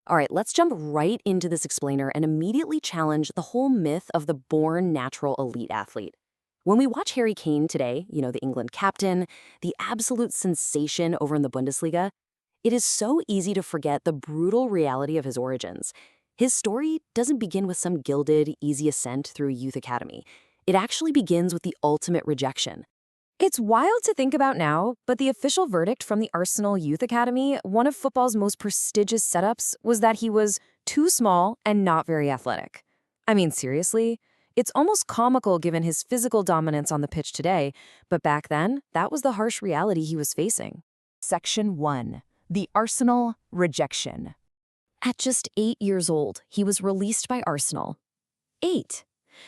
All right, let's jump right into this explainer and immediately challenge the whole myth of the born natural elite athlete. When we watch Harry Kane today, the England captain, the absolute sensation over in the Bundesliga, it is so easy to forget the brutal reality of his origins. His story doesn't begin with some gilded, easy ascent through a youth academy. It actually begins with the ultimate rejection. It's wild to think about now, but the official verdict from the Arsenal Youth Academy, one of football's most prestigious setups, was that he was too small and not very athletic. I mean, seriously? It's almost comical given his physical dominance on the pitch today, but back then, that was the harsh reality he was facing. Section 1. The Arsenal Rejection. At just 8 years old, he was released by Arsenal. 8.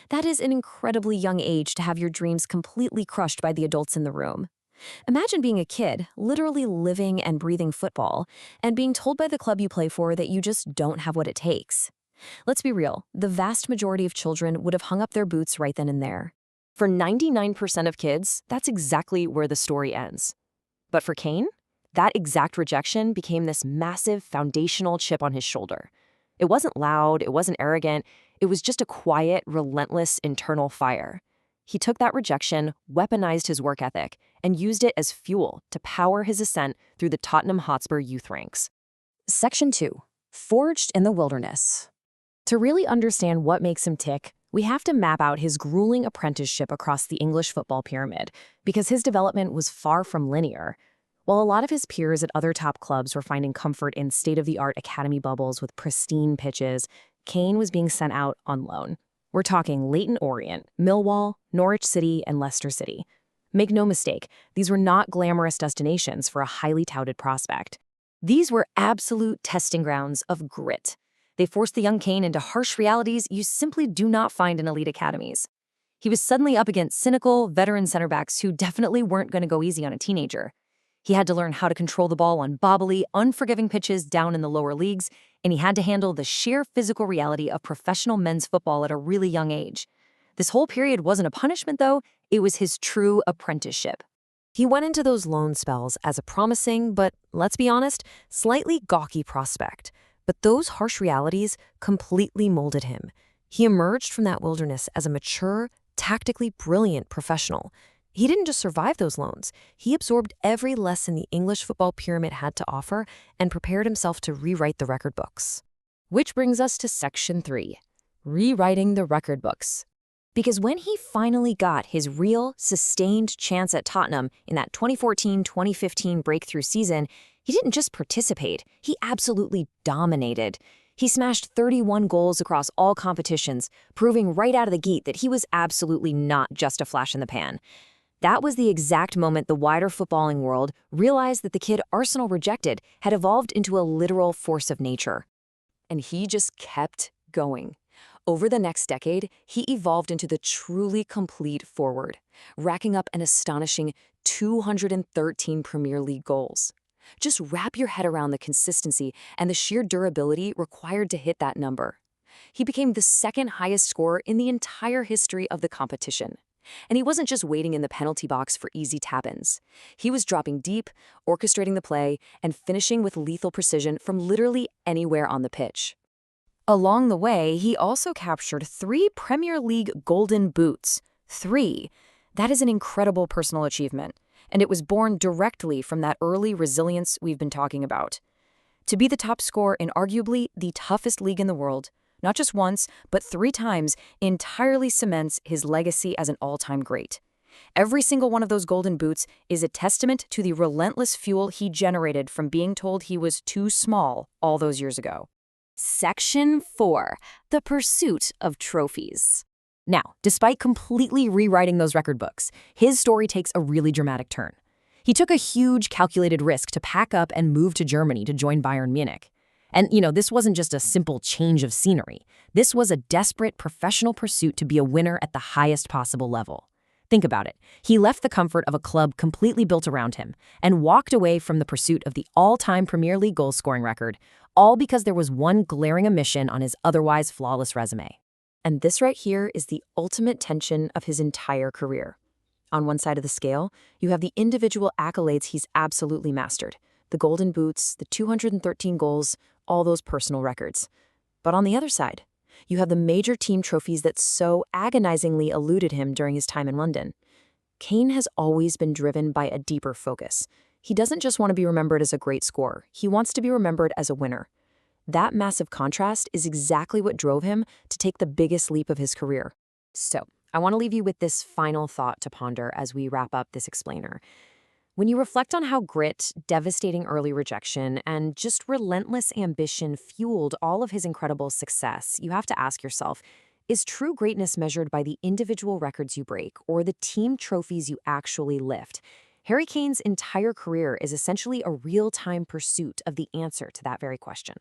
That is an incredibly young age to have your dreams completely crushed by the adults in the room. Imagine being a kid, literally living and breathing football, and being told by the club you play for that you just don't have what it takes. Let's be real, the vast majority of children would have hung up their boots right then and there. For 99% of kids, that's exactly where the story ends. But for Kane, that exact rejection became this massive foundational chip on his shoulder. It wasn't loud, it wasn't arrogant, it was just a quiet, relentless internal fire. He took that rejection, weaponized his work ethic, and used it as fuel to power his ascent through the Tottenham Hotspur youth ranks. Section 2. Forged in the Wilderness. To really understand what makes him tick, we have to map out his grueling apprenticeship across the English football pyramid, because his development was far from linear. While a lot of his peers at other top clubs were finding comfort in state-of-the-art academy bubbles with pristine pitches, Kane was being sent out on loan. We're talking Leyton Orient, Millwall, Norwich City, and Leicester City. Make no mistake, these were not glamorous destinations for a highly touted prospect. These were absolute testing grounds of grit. They forced the young Kane into harsh realities you simply do not find in elite academies. He was suddenly up against cynical, veteran center backs who definitely weren't going to go easy on a teenager. He had to learn how to control the ball on bobbly, unforgiving pitches down in the lower leagues, and he had to handle the sheer physical reality of professional men's football at a really young age. This whole period wasn't a punishment, though. It was his true apprenticeship. He went into those loan spells as a promising, but let's be honest, slightly gawky prospect. But those harsh realities completely molded him. He emerged from that wilderness as a mature, tactically brilliant professional. He didn't just survive those loans. He absorbed every lesson the English football pyramid had to offer and prepared himself to rewrite the record books. Which brings us to Section 3, rewriting the record books. Because when he finally got his real, sustained chance at Tottenham in that 2014-2015 breakthrough season, he didn't just participate, he absolutely dominated. He smashed 31 goals across all competitions, proving right out of the gate that he was absolutely not just a flash in the pan. That was the exact moment the wider footballing world realized that the kid Arsenal rejected had evolved into a literal force of nature. And he just kept going. Over the next decade, he evolved into the truly complete forward, racking up an astonishing 213 Premier League goals. Just wrap your head around the consistency and the sheer durability required to hit that number. He became the second highest scorer in the entire history of the competition. And he wasn't just waiting in the penalty box for easy tap-ins. He was dropping deep, orchestrating the play, and finishing with lethal precision from literally anywhere on the pitch. Along the way, he also captured 3 Premier League Golden Boots. 3. That is an incredible personal achievement, and it was born directly from that early resilience we've been talking about. To be the top scorer in arguably the toughest league in the world, not just once, but 3 times, entirely cements his legacy as an all-time great. Every single one of those golden boots is a testament to the relentless fuel he generated from being told he was too small all those years ago. Section 4. The Pursuit of Trophies. Now, despite completely rewriting those record books, his story takes a really dramatic turn. He took a huge calculated risk to pack up and move to Germany to join Bayern Munich. And, this wasn't just a simple change of scenery. This was a desperate professional pursuit to be a winner at the highest possible level. Think about it. He left the comfort of a club completely built around him and walked away from the pursuit of the all-time Premier League goal-scoring record, all because there was one glaring omission on his otherwise flawless resume. And this right here is the ultimate tension of his entire career. On one side of the scale, you have the individual accolades he's absolutely mastered. The golden boots, the 213 goals, all those personal records. But on the other side, you have the major team trophies that so agonizingly eluded him during his time in London. Kane has always been driven by a deeper focus. He doesn't just want to be remembered as a great scorer, he wants to be remembered as a winner. That massive contrast is exactly what drove him to take the biggest leap of his career. So, I want to leave you with this final thought to ponder as we wrap up this explainer. When you reflect on how grit, devastating early rejection, and just relentless ambition fueled all of his incredible success, you have to ask yourself, is true greatness measured by the individual records you break or the team trophies you actually lift? Harry Kane's entire career is essentially a real-time pursuit of the answer to that very question.